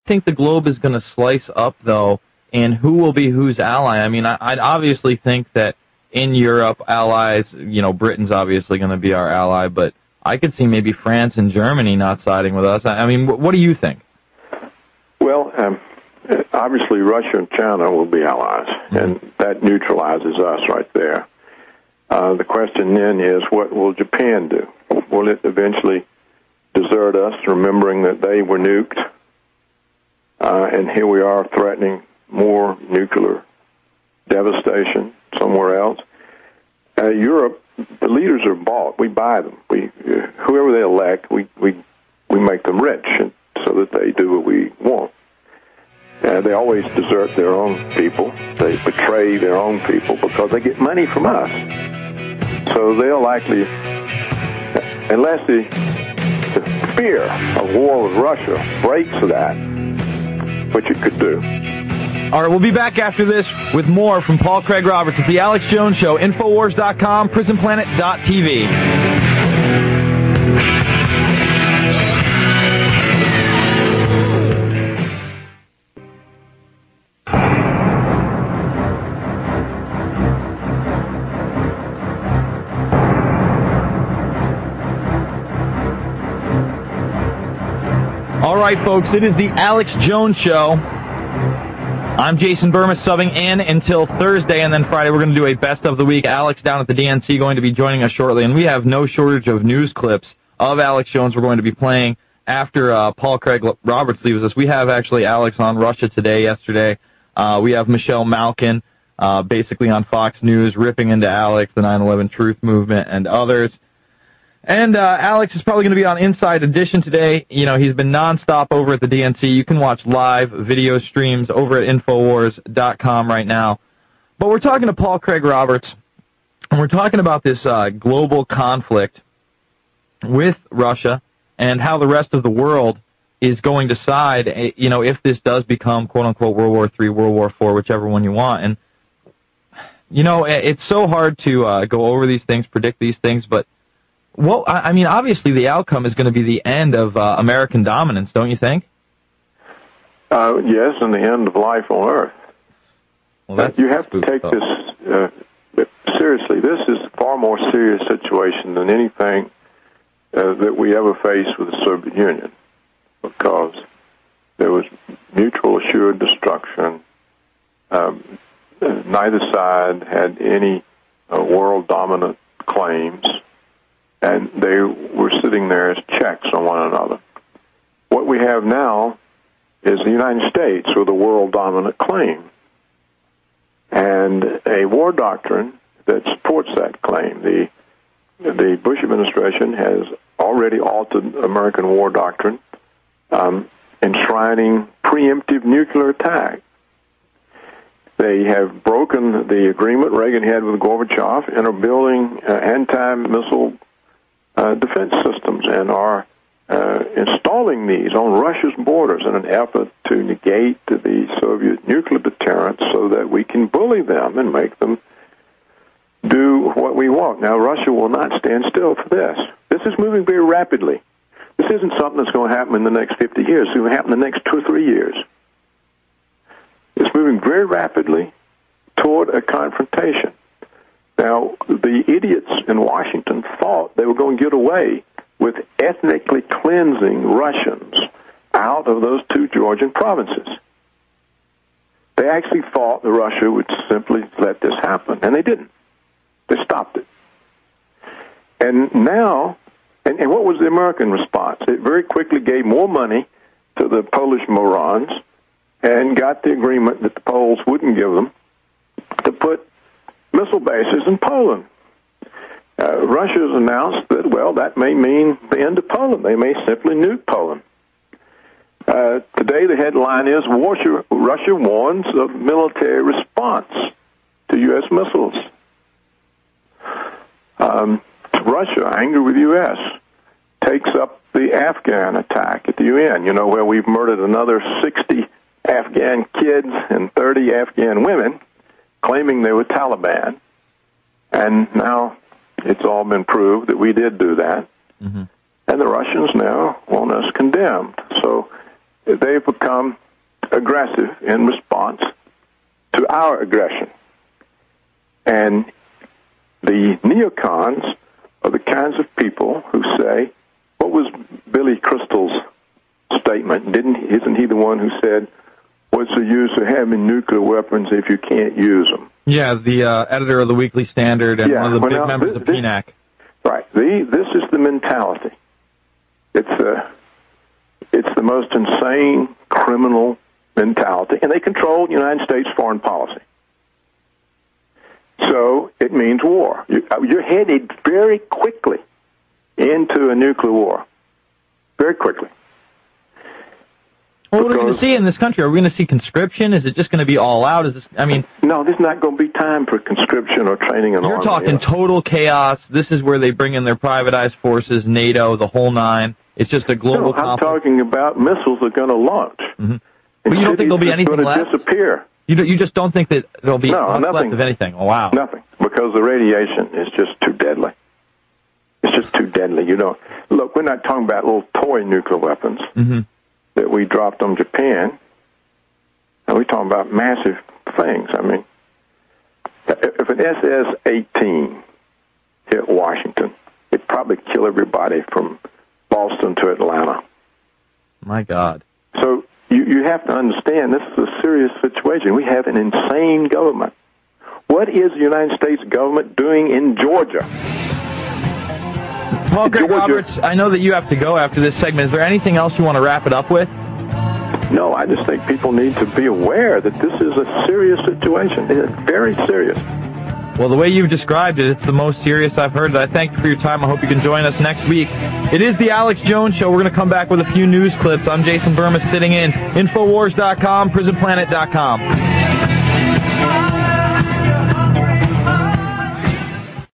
think the globe is going to slice up, though, and who will be whose ally? I mean, I'd obviously think that in Europe, allies, Britain's obviously going to be our ally, but I could see maybe France and Germany not siding with us. I mean, what do you think? Well, obviously Russia and China will be allies, and that neutralizes us right there. The question then is, what will Japan do? Will it eventually desert us, remembering that they were nuked, and here we are threatening more nuclear devastation somewhere else? Europe, the leaders are bought. We buy them. Whoever they elect, we make them rich, and so that they do what we want. They always desert their own people. They betray their own people because they get money from us. So they'll likely, unless the fear of war with Russia breaks that, which it could do. All right, we'll be back after this with more from Paul Craig Roberts at The Alex Jones Show, Infowars.com, PrisonPlanet.tv. All right, folks, it is The Alex Jones Show. I'm Jason Burma, subbing in until Thursday, and then Friday we're going to do a best of the week. Alex down at the DNC going to be joining us shortly, and we have no shortage of news clips of Alex Jones we're going to be playing after Paul Craig Roberts leaves us. We have actually Alex on Russia Today yesterday. We have Michelle Malkin basically on Fox News ripping into Alex, the 9/11 Truth Movement, and others. And Alex is probably going to be on Inside Edition today. He's been nonstop over at the DNC. You can watch live video streams over at Infowars.com right now. But we're talking to Paul Craig Roberts, and we're talking about this global conflict with Russia and how the rest of the world is going to side, if this does become, quote-unquote, World War III, World War IV, whichever one you want. And, it's so hard to go over these things, predict these things, but well, I mean, obviously the outcome is going to be the end of American dominance, don't you think? Yes, and the end of life on Earth. Well, you have to take this seriously. This is a far more serious situation than anything that we ever faced with the Soviet Union, because there was mutual assured destruction. Neither side had any world dominant claims, and they were sitting there as checks on one another. What we have now is the United States with a world dominant claim and a war doctrine that supports that claim. The Bush administration has already altered American war doctrine, enshrining preemptive nuclear attack. They have broken the agreement Reagan had with Gorbachev and are building anti-missile defense systems and are installing these on Russia's borders in an effort to negate the Soviet nuclear deterrence so that we can bully them and make them do what we want. Now, Russia will not stand still for this. This is moving very rapidly. This isn't something that's going to happen in the next 50 years. It's going to happen in the next 2 or 3 years. It's moving very rapidly toward a confrontation. Now, the idiots in Washington thought they were going to get away with ethnically cleansing Russians out of those 2 Georgian provinces. They actually thought that Russia would simply let this happen, and they didn't. They stopped it. And now, and what was the American response? It very quickly gave more money to the Polish morons and got the agreement that the Poles wouldn't give them to put missile bases in Poland. Russia has announced that, well, that may mean the end of Poland. They may simply nuke Poland. Today the headline is, Russia warns of military response to U.S. missiles. Russia, angry with U.S., takes up the Afghan attack at the UN, where we've murdered another 60 Afghan kids and 30 Afghan women, claiming they were Taliban. And now it's all been proved that we did do that. Mm-hmm. And the Russians now want us condemned. So they've become aggressive in response to our aggression. And the neocons are the kinds of people who say, what was Billy Crystal's statement? Isn't he the one who said, what's the use of having nuclear weapons if you can't use them? Yeah, the editor of the Weekly Standard and one of the big members of PNAC. Right. This is the mentality. It's the most insane criminal mentality, and they control the United States foreign policy. So it means war. You're headed very quickly into a nuclear war. Very quickly. Well, what are we going to see in this country? Are we going to see conscription? Is it just going to be all out? No, there's not going to be time for conscription or training and army. You're talking total chaos. This is where they bring in their privatized forces, NATO, the whole nine. It's just a global conflict. I'm talking about missiles that are going to launch. Mm-hmm. But you don't think there'll be anything left? Going to disappear. You just don't think that there'll be nothing left of anything? Oh, wow. Nothing, because the radiation is just too deadly. It's just too deadly. Look, we're not talking about little toy nuclear weapons that we dropped on Japan. And we're talking about massive things. I mean, if an SS-18 hit Washington, it'd probably kill everybody from Boston to Atlanta. My God. So you have to understand this is a serious situation. We have an insane government. What is the United States government doing in Georgia? Paul Greg Roberts, I know that you have to go after this segment. Is there anything else you want to wrap it up with? No, I just think people need to be aware that this is a serious situation. It's very serious. Well, the way you've described it, it's the most serious I've heard. I thank you for your time. I hope you can join us next week. It is the Alex Jones Show. We're going to come back with a few news clips. I'm Jason Burmis sitting in. Infowars.com, PrisonPlanet.com.